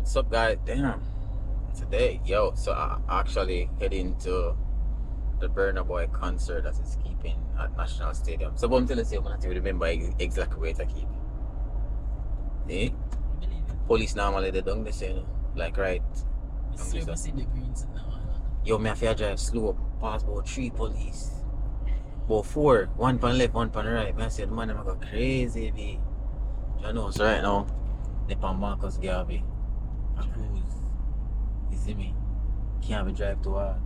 What's up, guys? Damn. Today, so I actually heading to the BURNA Bwoy concert that is keeping at National Stadium. So I'm telling you, I'm not even remember exactly where to keep. Eh? Police normally they don't say, you know, like right. Yo, me have to drive slow, pass about 3 police. About 4, one pan left, one pan right. I said, man, I'm go crazy, be. You know, so right now, they pan Marcus Garvey. I cruise. You see me? Can't be drive too hard.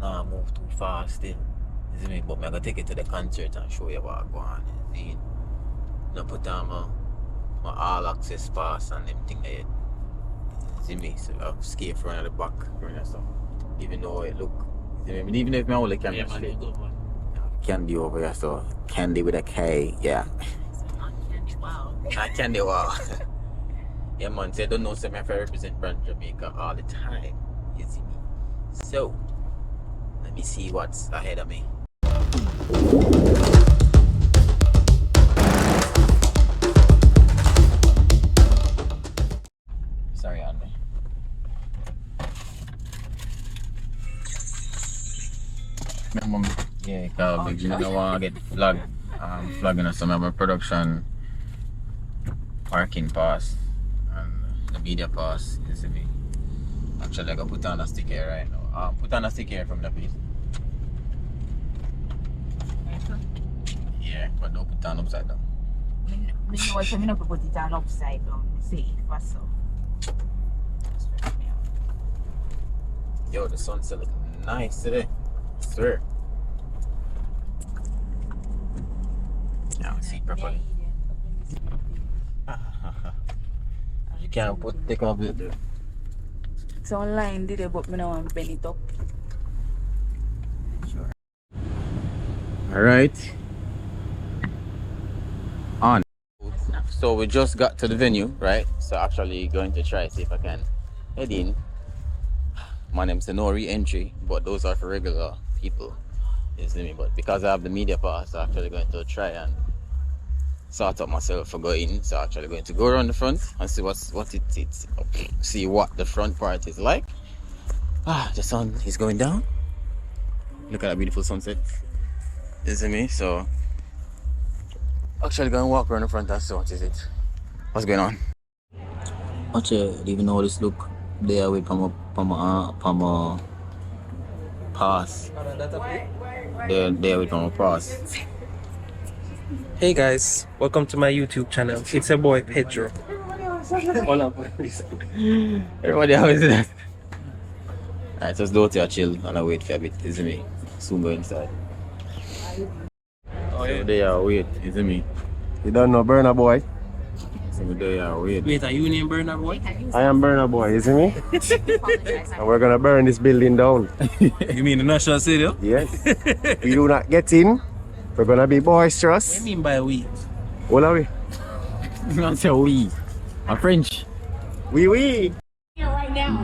Nah, I move too fast still. You see me? But I'm gonna take it to the concert and show you what I go on. You see? I put on my all access pass and them thing there. You see me? So I'll skate front of the back. So even though it look. You see me? Even if my only camera straight. Candy over here, so candy with a K, yeah. Wow. Candy wow. Yeah, man, so I don't know, so I represent brand Jamaica all the time. You see me? So, let me see what's ahead of me. Sorry, Andy. Yeah, because you don't want to get flagging us some of my production parking pass and the media pass, you see me? Actually, I gotta put on a sticker right now. Put on a sticker from the piece. Yeah, but don't put on upside down. You know what, I'm not put it on upside down. See it for so. Yo, the sun's looking nice today. I swear. Now see properly. You can't take off it. So online did it, but I don't want to bend it up. Sure. Alright. On. So we just got to the venue, right? So actually going to try see if I can head in. My name's no re-entry, but those are for regular people. You see me? But because I have the media pass, I'm actually going to try and sort out myself for going. So I'm actually going to go around the front and see see what the front part is like. The sun is going down. Look at that beautiful sunset. You see me? So actually going to walk around the front and see what is it. What's going on? Actually, I don't even know how this look. They are with from a pass. They're with from a pass. Hey guys, welcome to my YouTube channel. It's your boy Pedro. Everybody always do that. Alright, just go to your chill and I wait for a bit, isn't me? Soon go inside. Oh yeah. So they are wait, isn't me? You don't know BURNA Bwoy? So they are wait. Wait, are you named BURNA Bwoy? I am BURNA Bwoy, you see me? And we're gonna burn this building down. You mean the National Stadium? Yes. If we do not get in, we're gonna be boisterous. What do you mean by we? What are we? You don't say we. I'm French. We. Here right now.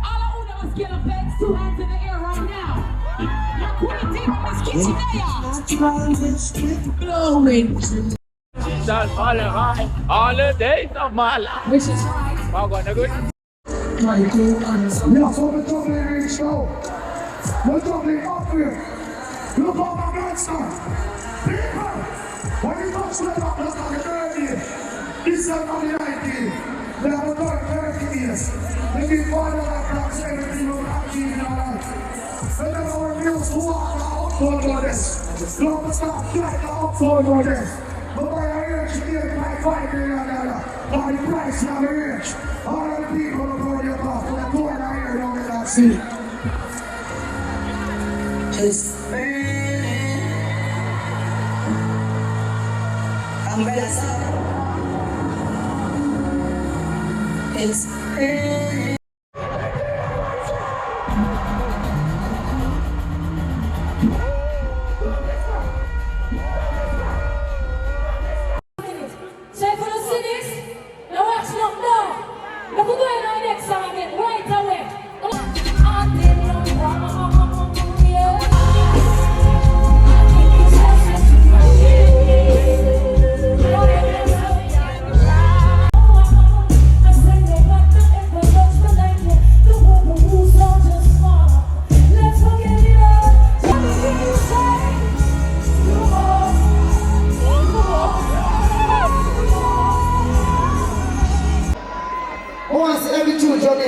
All I want to get a fence, 2 hands in the air right now. Your queen team is kitchen blowing. All the days of my life. Which is right. Ja, så med dobbling show. Med dobbling up here. Look on my grandson. People, when you touch the top, look like a dirty. This is not the idea. They have a dark 30 years. They give father like blocks everything on our team in our life. And then our news who are now upload for this. Don't stop, like the upload for this. But by our age, you get like $5 million. All the price of the rich. All of the people who go to your car, for the door down here, don't get that seat. It's umbrella sound. It's So for the cities, now watch not now. Now we're going on next song again, right away.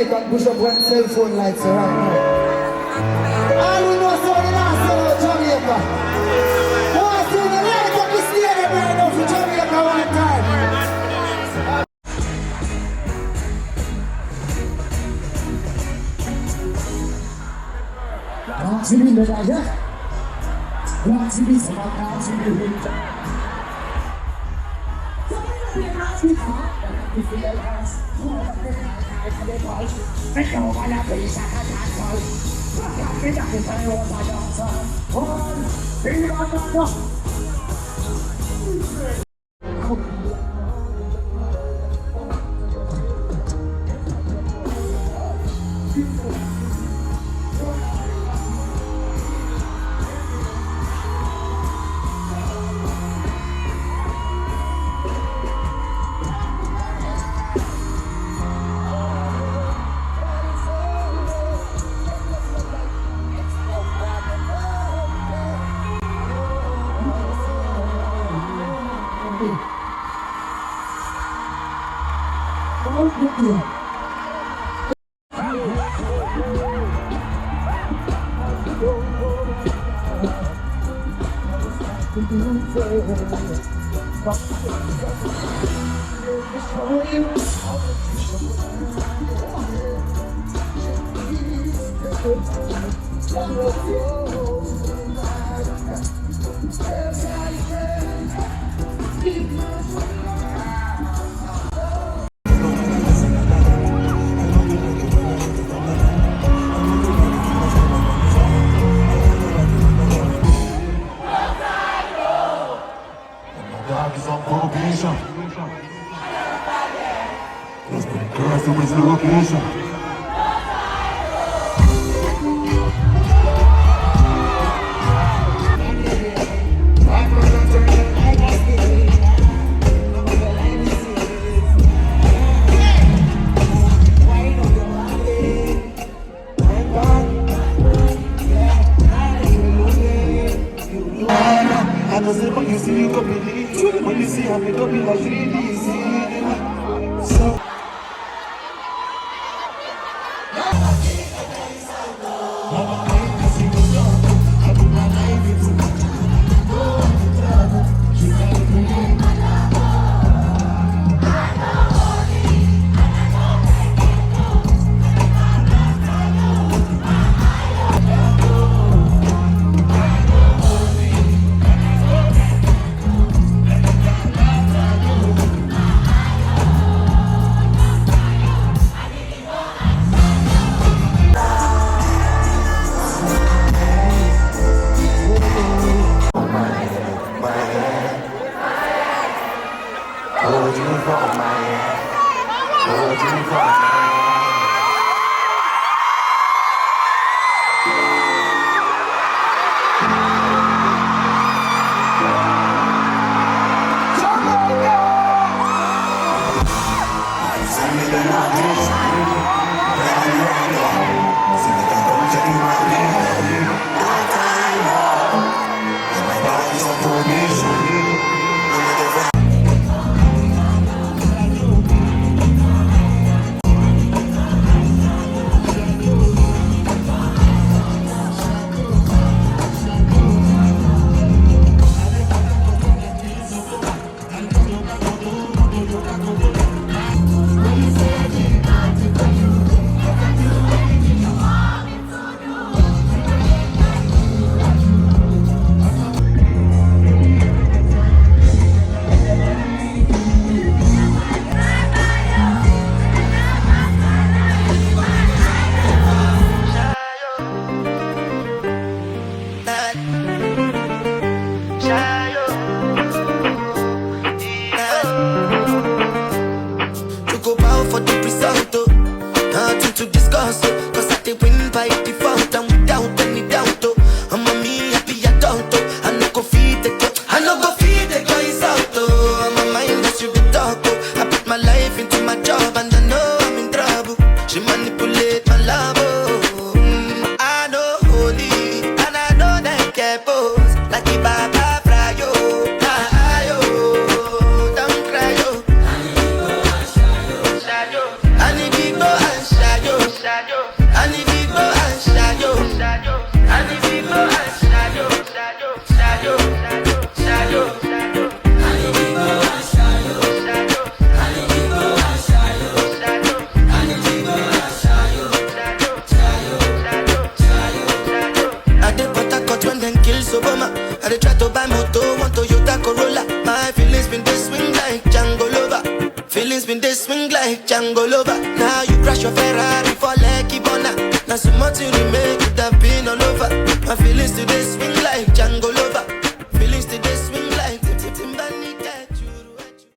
Jamaica and push up when cell phone lights are right now. All we know so the last song of Jamaica. One to the light up the stadium right now for Jamaica one time. Lots of me that I get. Lots of me some lots of me. like Django Lover. Feelings been they swing like Django Lover. Now you crash your Ferrari for Lucky Bona. Now so much you remain, could have been all over. My feelings today swing